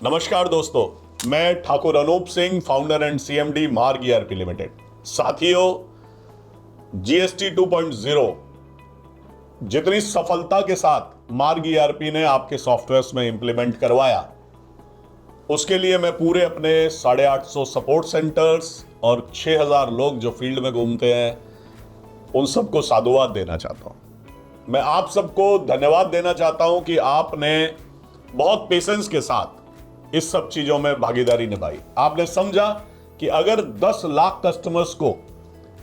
नमस्कार दोस्तों, मैं Thakur Anoop Singh, founder and CMD Marg ERP limited. साथियों, जीएसटी 2.0 जितनी सफलता के साथ मार्ग ईआरपी ने आपके सॉफ्टवेयर्स में इंप्लीमेंट करवाया, उसके लिए मैं पूरे अपने 850 सपोर्ट सेंटर्स और 6000 लोग जो फील्ड में घूमते हैं, उन सबको साधुवाद देना चाहता हूं। मैं आप सबको धन्यवाद देना चाहता हूं कि आपने बहुत पेशेंस के साथ इस सब चीजों में भागीदारी निभाई। आपने समझा कि अगर 10 लाख कस्टमर्स को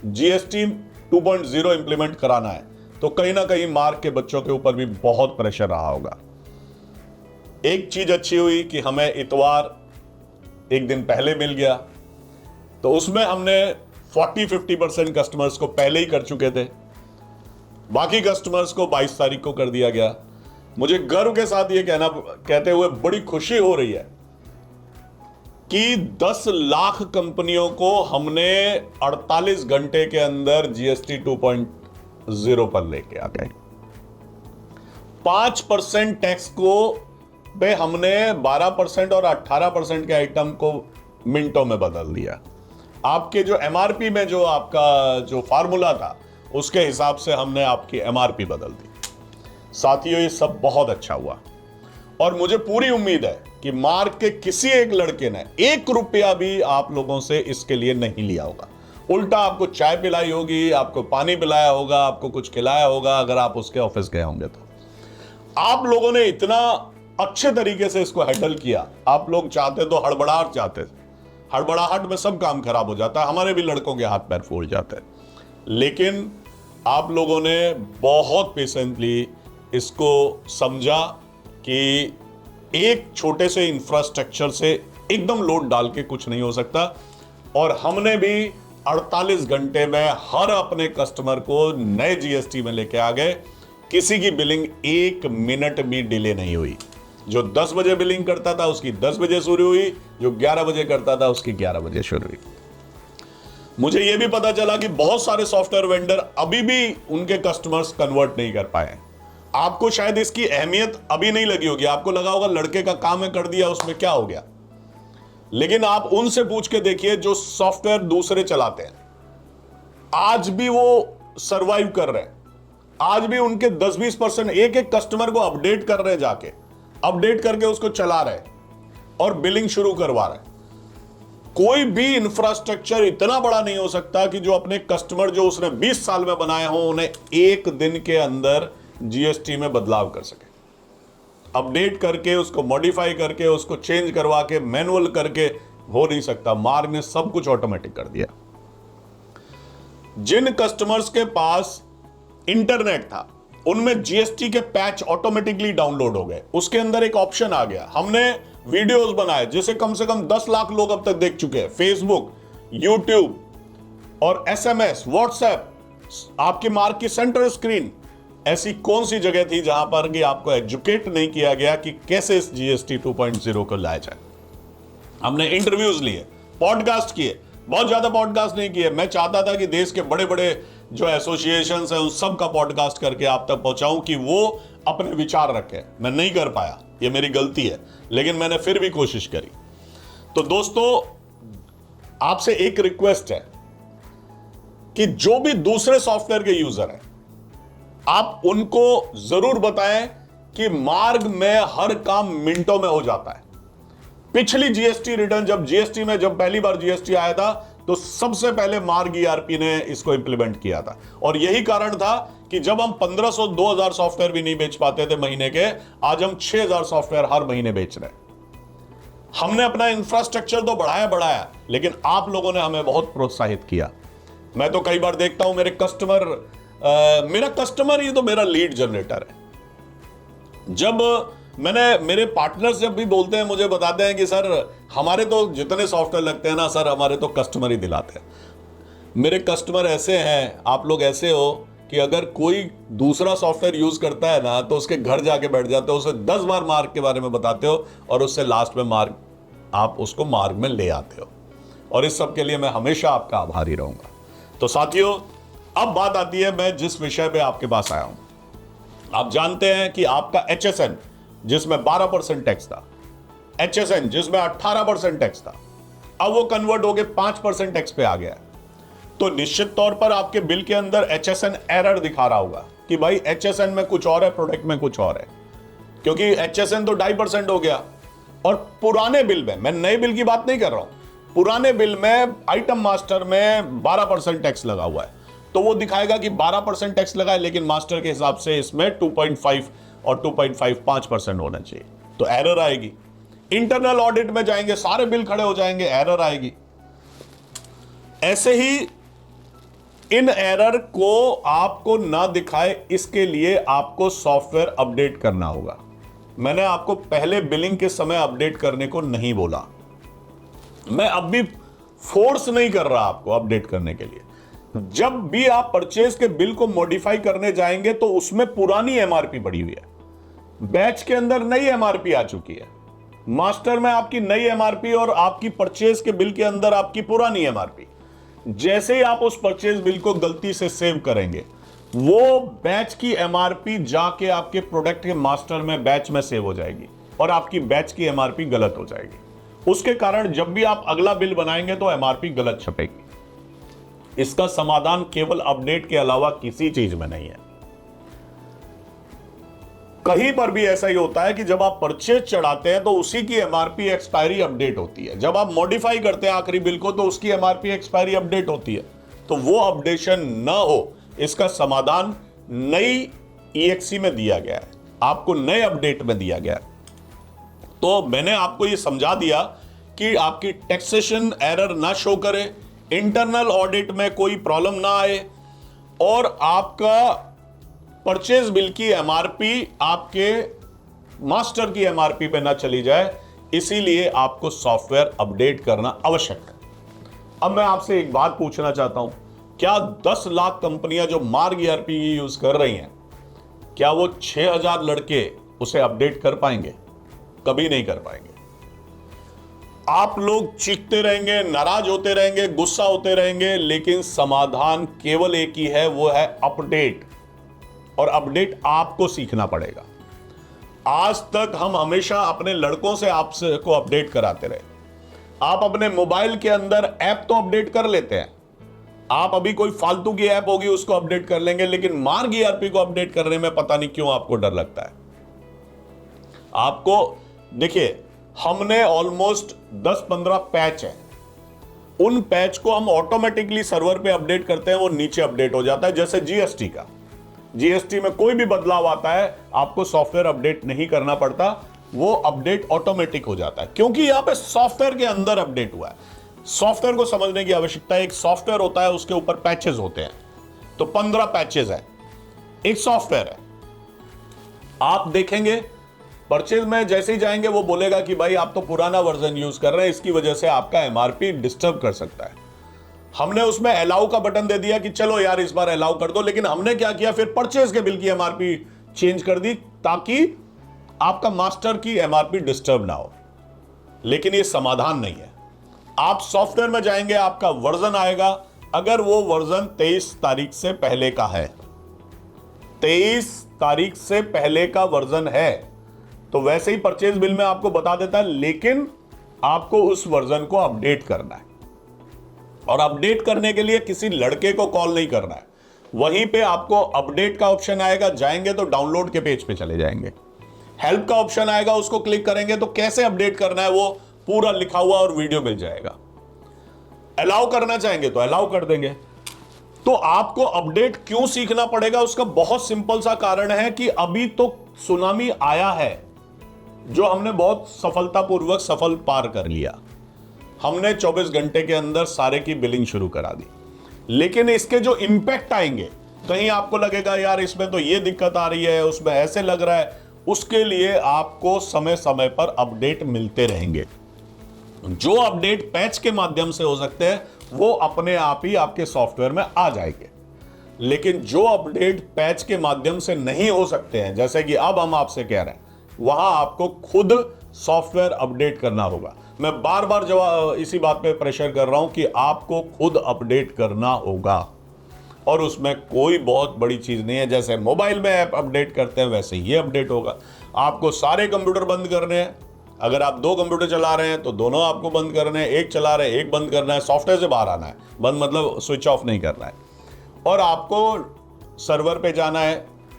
जीएसटी 2.0 इंप्लीमेंट कराना है तो कहीं ना कहीं मार्ग के बच्चों के ऊपर भी बहुत प्रेशर रहा होगा। एक चीज अच्छी हुई कि हमें इतवार एक दिन पहले मिल गया, तो उसमें हमने 40-50% कस्टमर्स को पहले ही कर चुके थे। बाकी कस्टमर्स को 22 तारीख को कर दिया गया। मुझे गर्व के साथ ये कहते हुए बड़ी खुशी हो रही है कि 10 लाख कंपनियों को हमने 48 घंटे के अंदर जीएसटी 2.0 पर लेके आ गए। 5% टैक्स को पे हमने 12% और 18% के आइटम को मिनटों में बदल दिया। आपके जो एमआरपी में जो आपका जो फार्मूला था, उसके हिसाब से हमने आपकी एमआरपी बदल दी। साथियों, ये सब बहुत अच्छा हुआ और मुझे पूरी उम्मीद है कि मार्ग के किसी एक लड़के ने 1 रुपया भी आप लोगों से इसके लिए नहीं लिया होगा। उल्टा आपको चाय पिलाई होगी, आपको पानी पिलाया होगा, आपको कुछ खिलाया होगा अगर आप उसके ऑफिस गए होंगे तो। आप लोगों ने इतना अच्छे तरीके से इसको हैंडल किया। आप लोग चाहते तो हड़बड़ाहट चाहते थे, हड़बड़ाहट में सब काम खराब हो जाता है, हमारे भी लड़कों के हाथ पैर फूल जाते हैं। लेकिन आप लोगों ने बहुत पेशेंटली इसको समझा कि एक छोटे से इंफ्रास्ट्रक्चर से एकदम लोड डाल के कुछ नहीं हो सकता, और हमने भी 48 घंटे में हर अपने कस्टमर को नए जीएसटी में लेके आ गए। किसी की बिलिंग 1 मिनट भी डिले नहीं हुई। जो 10 बजे बिलिंग करता था उसकी 10 बजे शुरू हुई, जो 11 बजे करता था उसकी 11 बजे शुरू हुई। मुझे यह भी पता चला कि बहुत सारे सॉफ्टवेयर वेंडर अभी भी उनके कस्टमर्स कन्वर्ट नहीं कर पाए। आपको शायद इसकी अहमियत अभी नहीं लगी होगी, आपको लगा होगा लड़के का काम है, कर दिया, उसमें क्या हो गया। लेकिन आप उनसे पूछ के देखिए जो सॉफ्टवेयर दूसरे चलाते हैं, आज भी वो सरवाइव कर रहे हैं। आज भी उनके 10-20% एक एक कस्टमर को अपडेट कर रहे हैं, जाके अपडेट करके उसको चला रहे और बिलिंग शुरू करवा रहे। कोई भी इंफ्रास्ट्रक्चर इतना बड़ा नहीं हो सकता कि जो अपने कस्टमर जो उसने 20 साल में बनाए हो, उन्हें एक दिन के अंदर जीएसटी में बदलाव कर सके। अपडेट करके, उसको मॉडिफाई करके, उसको चेंज करवा के, मैनुअल करके हो नहीं सकता। मार्ग ने सब कुछ ऑटोमेटिक कर दिया। जिन कस्टमर्स के पास इंटरनेट था, उनमें जीएसटी के पैच ऑटोमेटिकली डाउनलोड हो गए। उसके अंदर एक ऑप्शन आ गया। हमने वीडियोस बनाए जिसे कम से कम 10 लाख लोग अब तक देख चुके हैं। फेसबुक, यूट्यूब और एसएमएस, व्हाट्सएप, आपके मार्ग की सेंटर स्क्रीन। ऐसी कौन सी जगह थी जहां पर कि आपको एजुकेट नहीं किया गया कि कैसे इस जीएसटी 2.0 को लाया जाए। हमने इंटरव्यूज लिए, पॉडकास्ट किए, बहुत ज्यादा पॉडकास्ट नहीं किए। मैं चाहता था कि देश के बड़े बड़े जो एसोसिएशंस हैं उन सब का पॉडकास्ट करके आप तक पहुंचाऊं कि वो अपने विचार रखें। मैं नहीं कर पाया, ये मेरी गलती है, लेकिन मैंने फिर भी कोशिश करी। तो दोस्तों, आपसे एक रिक्वेस्ट है कि जो भी दूसरे सॉफ्टवेयर के यूजर हैं, आप उनको जरूर बताएं कि मार्ग में हर काम मिनटों में हो जाता है। पिछली जीएसटी रिटर्न, जब पहली बार जीएसटी आया था, तो सबसे पहले मार्ग ईआरपी ने इसको इंप्लीमेंट किया था। और यही कारण था कि जब हम 1500-2000 सॉफ्टवेयर भी नहीं बेच पाते थे महीने के, आज हम 6000 सॉफ्टवेयर हर महीने बेच रहे हैं। हमने अपना इंफ्रास्ट्रक्चर तो बढ़ाया, लेकिन आप लोगों ने हमें बहुत प्रोत्साहित किया। मैं तो कई बार देखता हूं मेरा कस्टमर ही तो मेरा लीड जनरेटर है। जब मेरे पार्टनर्स जब भी बोलते हैं, मुझे बताते हैं कि सर हमारे तो जितने सॉफ्टवेयर लगते हैं ना सर, हमारे तो कस्टमर ही दिलाते हैं। मेरे कस्टमर ऐसे हैं, आप लोग ऐसे हो कि अगर कोई दूसरा सॉफ्टवेयर यूज करता है ना, तो उसके घर जाके बैठ जाते हो, उसे 10 बार मार्ग के बारे में बताते हो और उससे लास्ट में आप उसको मार्ग में ले आते हो। और इस सब के लिए मैं हमेशा आपका आभारी रहूंगा। तो साथियों, अब बात आती है मैं जिस विषय पे आपके पास आया हूं। आप जानते हैं कि आपका HSN, जिसमें 12% टैक्स था, HSN जिसमें 18% टैक्स था, अब वो कन्वर्ट हो गए 5% टैक्स पे आ गया है। तो निश्चित तौर पर आपके बिल के अंदर HSN एरर दिखा रहा होगा कि भाई HSN में कुछ और है, प्रोडक्ट में कुछ और है, क्योंकि HSN तो 2.5% हो गया। और पुराने बिल में, मैं नए बिल की बात नहीं कर रहा हूं, पुराने बिल में आइटम मास्टर में 12% टैक्स लगा हुआ है, तो वो दिखाएगा कि 12% टैक्स लगा है, लेकिन मास्टर के हिसाब से इसमें 2.5 और 2.55% होना चाहिए, तो एरर आएगी। इंटरनल ऑडिट में जाएंगे, सारे बिल खड़े हो जाएंगे, एरर आएगी। ऐसे ही इन एरर को आपको ना दिखाए, इसके लिए आपको सॉफ्टवेयर अपडेट करना होगा। मैंने आपको पहले बिलिंग के समय अपडेट करने को नहीं बोला, मैं अब भी फोर्स नहीं कर रहा आपको अपडेट करने के लिए। जब भी आप परचेज के बिल को मॉडिफाई करने जाएंगे तो उसमें पुरानी एमआरपी पड़ी हुई है, बैच के अंदर नई एमआरपी आ चुकी है, मास्टर में आपकी नई एमआरपी और आपकी परचेज के बिल के अंदर आपकी पुरानी एमआरपी। जैसे ही आप उस परचेज बिल को गलती से सेव करेंगे, वो बैच की एमआरपी जाके आपके प्रोडक्ट के मास्टर में बैच में सेव हो जाएगी और आपकी बैच की एमआरपी गलत हो जाएगी। उसके कारण जब भी आप अगला बिल बनाएंगे तो एमआरपी गलत छपेगी। इसका समाधान केवल अपडेट के अलावा किसी चीज में नहीं है। कहीं पर भी ऐसा ही होता है कि जब आप परचेज चढ़ाते हैं तो उसी की एमआरपी एक्सपायरी अपडेट होती है, जब आप मॉडिफाई करते हैं आखिरी बिल को तो उसकी एमआरपी एक्सपायरी अपडेट होती है। तो वो अपडेशन ना हो, इसका समाधान नई EXC में दिया गया है, आपको नए अपडेट में दिया गया है। तो मैंने आपको ये समझा दिया कि आपकी टैक्सेशन एरर ना शो करे, इंटरनल ऑडिट में कोई प्रॉब्लम ना आए और आपका परचेज बिल की एमआरपी आपके मास्टर की एमआरपी पे ना चली जाए, इसीलिए आपको सॉफ्टवेयर अपडेट करना आवश्यक है। अब मैं आपसे एक बात पूछना चाहता हूं, क्या 10 लाख कंपनियां जो मार्ग ERP यूज कर रही हैं, क्या वो 6000 लड़के उसे अपडेट कर पाएंगे? कभी नहीं कर पाएंगे। आप लोग चीखते रहेंगे, नाराज होते रहेंगे, गुस्सा होते रहेंगे, लेकिन समाधान केवल एक ही है, वो है अपडेट। और अपडेट आपको सीखना पड़ेगा। आज तक हम हमेशा अपने लड़कों से आपसे को अपडेट कराते रहे। आप अपने मोबाइल के अंदर ऐप तो अपडेट कर लेते हैं, आप अभी कोई फालतू की ऐप होगी उसको अपडेट कर लेंगे, लेकिन मार्ग ERP को अपडेट करने में पता नहीं क्यों आपको डर लगता है। आपको देखिए, हमने ऑलमोस्ट 10-15 पैच है, उन पैच को हम ऑटोमेटिकली सर्वर पे अपडेट करते हैं, वो नीचे अपडेट हो जाता है। जैसे GST का, GST में कोई भी बदलाव आता है आपको सॉफ्टवेयर अपडेट नहीं करना पड़ता, वो अपडेट ऑटोमेटिक हो जाता है, क्योंकि यहां पे सॉफ्टवेयर के अंदर अपडेट हुआ है। सॉफ्टवेयर को समझने की आवश्यकता है। एक सॉफ्टवेयर होता है, उसके ऊपर पैचेस होते हैं, तो 15 पैचेस है, एक सॉफ्टवेयर है। आप देखेंगे परचेज में जैसे ही जाएंगे वो बोलेगा कि भाई आप तो पुराना वर्जन यूज कर रहे हैं, इसकी वजह से आपका एमआरपी डिस्टर्ब कर सकता है। हमने उसमें अलाउ का बटन दे दिया कि चलो यार इस बार अलाउ कर दो, लेकिन हमने क्या किया, फिर परचेज के बिल की एमआरपी चेंज कर दी ताकि आपका मास्टर की एमआरपी डिस्टर्ब ना हो। लेकिन ये समाधान नहीं है। आप सॉफ्टवेयर में जाएंगे, आपका वर्जन आएगा, अगर वो वर्जन 23 तारीख से पहले का है, 23 तारीख से पहले का वर्जन है, तो वैसे ही परचेज बिल में आपको बता देता है, लेकिन आपको उस वर्जन को अपडेट करना है। और अपडेट करने के लिए किसी लड़के को कॉल नहीं करना है, वहीं पे आपको अपडेट का ऑप्शन आएगा, जाएंगे तो डाउनलोड के पेज पे चले जाएंगे, हेल्प का ऑप्शन आएगा, उसको क्लिक करेंगे तो कैसे अपडेट करना है वो पूरा लिखा हुआ और वीडियो मिल जाएगा। अलाउ करना चाहेंगे तो अलाउ कर देंगे। तो आपको अपडेट क्यों सीखना पड़ेगा, उसका बहुत सिंपल सा कारण है कि अभी तो सुनामी आया है जो हमने बहुत सफलतापूर्वक सफल पार कर लिया। हमने 24 घंटे के अंदर सारे की बिलिंग शुरू करा दी, लेकिन इसके जो इंपैक्ट आएंगे, कहीं आपको लगेगा यार इसमें तो ये दिक्कत आ रही है, उसमें ऐसे लग रहा है, उसके लिए आपको समय समय पर अपडेट मिलते रहेंगे। जो अपडेट पैच के माध्यम से हो सकते हैं वो अपने आप ही आपके सॉफ्टवेयर में आ जाएंगे, लेकिन जो अपडेट पैच के माध्यम से नहीं हो सकते हैं, जैसे कि अब हम आपसे कह रहे हैं, वहां आपको खुद सॉफ्टवेयर अपडेट करना होगा। मैं बार बार इसी बात पे प्रेशर कर रहा हूं कि आपको खुद अपडेट करना होगा, और उसमें कोई बहुत बड़ी चीज नहीं है। जैसे मोबाइल में ऐप अपडेट करते हैं वैसे ये अपडेट होगा। आपको सारे कंप्यूटर बंद करने हैं, अगर आप 2 कंप्यूटर चला रहे हैं तो दोनों आपको बंद करने हैं, एक चला रहे हैं एक बंद करना है, सॉफ्टवेयर से बाहर आना है, बंद मतलब स्विच ऑफ नहीं करना है। और आपको सर्वर पे जाना है,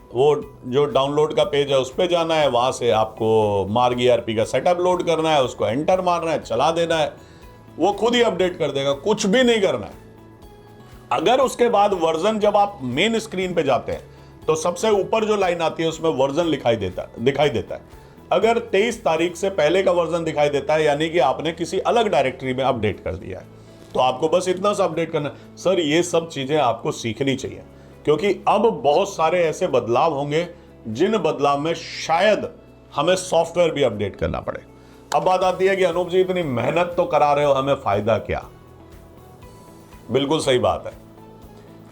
वो जो डाउनलोड का पेज है उस पे जाना है, वहां से आपको मार्ग ERP का सेटअप लोड करना है, उसको एंटर मारना है, चला देना है, वो खुद ही अपडेट कर देगा, कुछ भी नहीं करना है। अगर उसके बाद वर्जन, जब आप मेन स्क्रीन पे जाते हैं तो सबसे ऊपर जो लाइन आती है उसमें वर्जन दिखाई देता है। अगर 23 तारीख से पहले का वर्जन दिखाई देता है, यानी कि आपने किसी अलग डायरेक्टरी में अपडेट कर दिया है, तो आपको बस इतना सा अपडेट करना है। सर ये सब चीजें आपको सीखनी चाहिए, क्योंकि अब बहुत सारे ऐसे बदलाव होंगे जिन बदलाव में शायद हमें सॉफ्टवेयर भी अपडेट करना पड़े। अब बात आती है कि अनूप जी इतनी मेहनत तो करा रहे हो, हमें फायदा क्या? बिल्कुल सही बात है।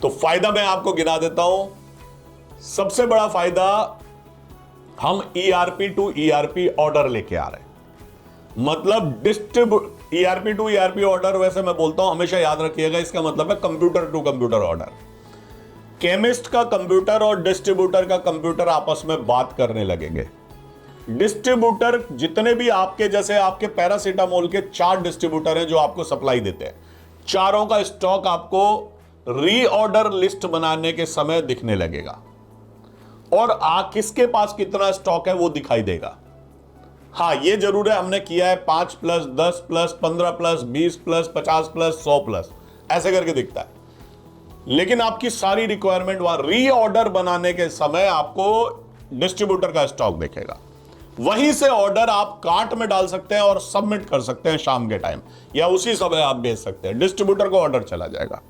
तो फायदा मैं आपको गिना देता हूं। सबसे बड़ा फायदा, हम ERP टू ERP ऑर्डर लेके आ रहे हैं। मतलब ERP टू ERP ऑर्डर, वैसे मैं बोलता हूं हमेशा याद रखिएगा, इसका मतलब है computer to computer order. Chemist का कंप्यूटर और डिस्ट्रीब्यूटर का कंप्यूटर आपस में बात करने लगेंगे। डिस्ट्रीब्यूटर जितने भी आपके, जैसे आपके पैरासीटामोल के 4 डिस्ट्रीब्यूटर हैं जो आपको सप्लाई देते हैं, चारों का स्टॉक आपको रीऑर्डर लिस्ट बनाने के समय दिखने लगेगा, और किसके पास कितना स्टॉक है वो दिखाई देगा। हाँ ये जरूर है, हमने किया है 5 plus 10 plus 15 plus 20 plus 50 plus 100 plus, ऐसे करके दिखता है। लेकिन आपकी सारी रिक्वायरमेंट वहां रीऑर्डर बनाने के समय आपको डिस्ट्रीब्यूटर का स्टॉक दिखेगा। वहीं से ऑर्डर आप कार्ट में डाल सकते हैं और सबमिट कर सकते हैं शाम के टाइम, या उसी समय आप भेज सकते हैं, डिस्ट्रीब्यूटर को ऑर्डर चला जाएगा।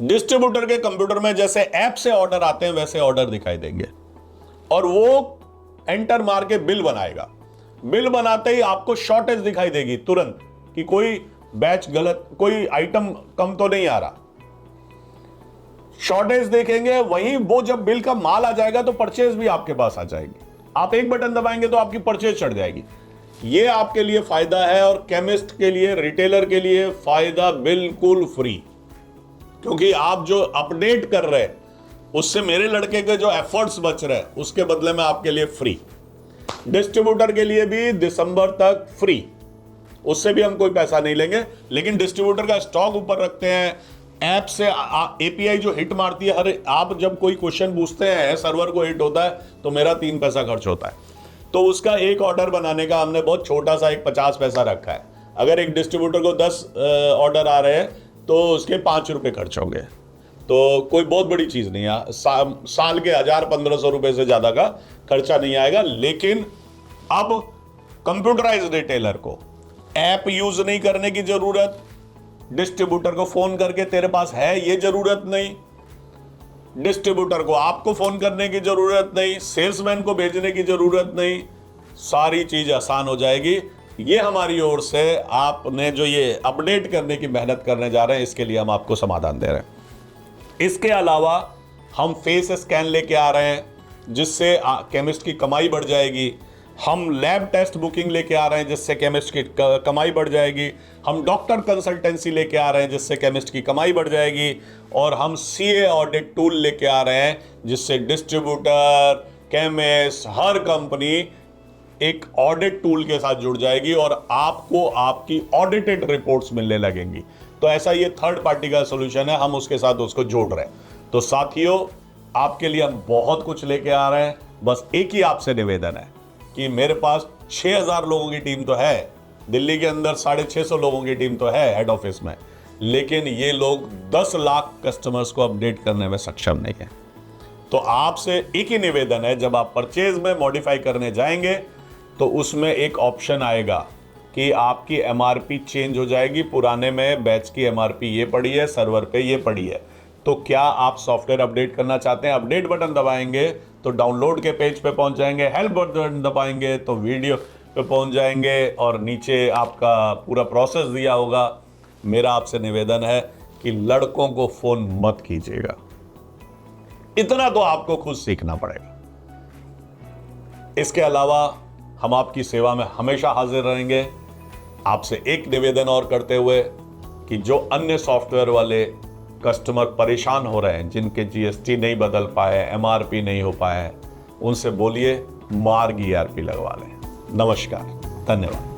डिस्ट्रीब्यूटर के कंप्यूटर में जैसे ऐप से ऑर्डर आते हैं वैसे ऑर्डर दिखाई देंगे, और वो एंटर मार के बिल बनाएगा। बिल बनाते ही आपको शॉर्टेज दिखाई देगी तुरंत, कि कोई बैच गलत, कोई आइटम कम तो नहीं आ रहा। शॉर्टेज देखेंगे, वहीं वो जब बिल का माल आ जाएगा तो परचेज भी आपके पास आ जाएगी। आप एक बटन दबाएंगे तो आपकी परचेज चढ़ जाएगी। ये आपके लिए फायदा है, और केमिस्ट के लिए, रिटेलर के लिए फायदा बिल्कुल फ्री, क्योंकि आप जो अपडेट कर रहे हैं उससे मेरे लड़के के जो एफर्ट्स बच रहे हैं उसके बदले में आपके लिए फ्री। डिस्ट्रीब्यूटर के लिए भी दिसंबर तक फ्री, उससे भी हम कोई पैसा नहीं लेंगे, लेकिन डिस्ट्रीब्यूटर का स्टॉक ऊपर रखते हैं। ऐप से API जो हिट मारती है, हर आप जब कोई क्वेश्चन पूछते हैं सर्वर को हिट होता है तो मेरा 3 पैसा खर्च होता है, तो उसका एक ऑर्डर बनाने का हमने बहुत छोटा सा एक 50 पैसा रखा है। अगर एक डिस्ट्रीब्यूटर को 10 ऑर्डर आ रहे हैं तो उसके 5 रुपए खर्च होंगे, तो कोई बहुत बड़ी चीज नहीं है। साल के 1000-1500 रुपए से ज्यादा का खर्चा नहीं आएगा। लेकिन अब कंप्यूटराइज्ड रिटेलर को ऐप यूज नहीं करने की जरूरत, डिस्ट्रीब्यूटर को फोन करके तेरे पास है ये जरूरत नहीं, डिस्ट्रीब्यूटर को आपको फोन करने की जरूरत नहीं, सेल्समैन को भेजने की जरूरत नहीं, सारी चीज आसान हो जाएगी। ये हमारी ओर से आपने जो ये अपडेट करने की मेहनत करने जा रहे हैं, इसके लिए हम आपको समाधान दे रहे हैं। इसके अलावा हम फेस स्कैन लेके आ रहे हैं, जिससे केमिस्ट की कमाई बढ़ जाएगी। हम लैब टेस्ट बुकिंग लेके आ रहे हैं, जिससे केमिस्ट की कमाई बढ़ जाएगी। हम डॉक्टर कंसल्टेंसी लेके आ रहे हैं, जिससे केमिस्ट की कमाई बढ़ जाएगी। और हम CA ऑडिट टूल लेके आ रहे हैं, जिससे डिस्ट्रीब्यूटर, केमिस्ट, हर कंपनी एक ऑडिट टूल के साथ जुड़ जाएगी और आपको आपकी ऑडिटेड रिपोर्ट्स मिलने लगेंगी। तो ऐसा ये थर्ड पार्टी का सोल्यूशन है, हम उसके साथ उसको जोड़ रहे हैं। तो साथियों, आपके लिए हम बहुत कुछ लेके आ रहे हैं। बस एक ही आपसे निवेदन है कि मेरे पास 6000 लोगों की टीम तो है, दिल्ली के अंदर 650 लोगों की टीम तो है हेड ऑफिस में, लेकिन ये लोग 10 लाख कस्टमर्स को अपडेट करने में सक्षम नहीं है। तो आपसे एक ही निवेदन है, जब आप परचेज में मॉडिफाई करने जाएंगे तो उसमें एक ऑप्शन आएगा कि आपकी MRP चेंज हो जाएगी। पुराने में बैच की MRP ये पड़ी है, सर्वर पे ये पड़ी है। तो क्या आप सॉफ्टवेयर अपडेट करना चाहते हैं? अपडेट बटन दबाएंगे तो डाउनलोड के पेज पे पहुंच जाएंगे, हेल्प बटन दबाएंगे तो वीडियो पे पहुंच जाएंगे, और नीचे आपका पूरा प्रोसेस दिया होगा। मेरा आपसे निवेदन है कि लड़कों को फोन मत कीजिएगा, इतना तो आपको खुद सीखना पड़ेगा। इसके अलावा हम आपकी सेवा में हमेशा हाजिर रहेंगे। आपसे एक निवेदन और करते हुए कि जो अन्य सॉफ्टवेयर वाले कस्टमर परेशान हो रहे हैं, जिनके GST नहीं बदल पाए, MRP नहीं हो पाए, उनसे बोलिए मार्ग ERP लगवा लें। नमस्कार, धन्यवाद।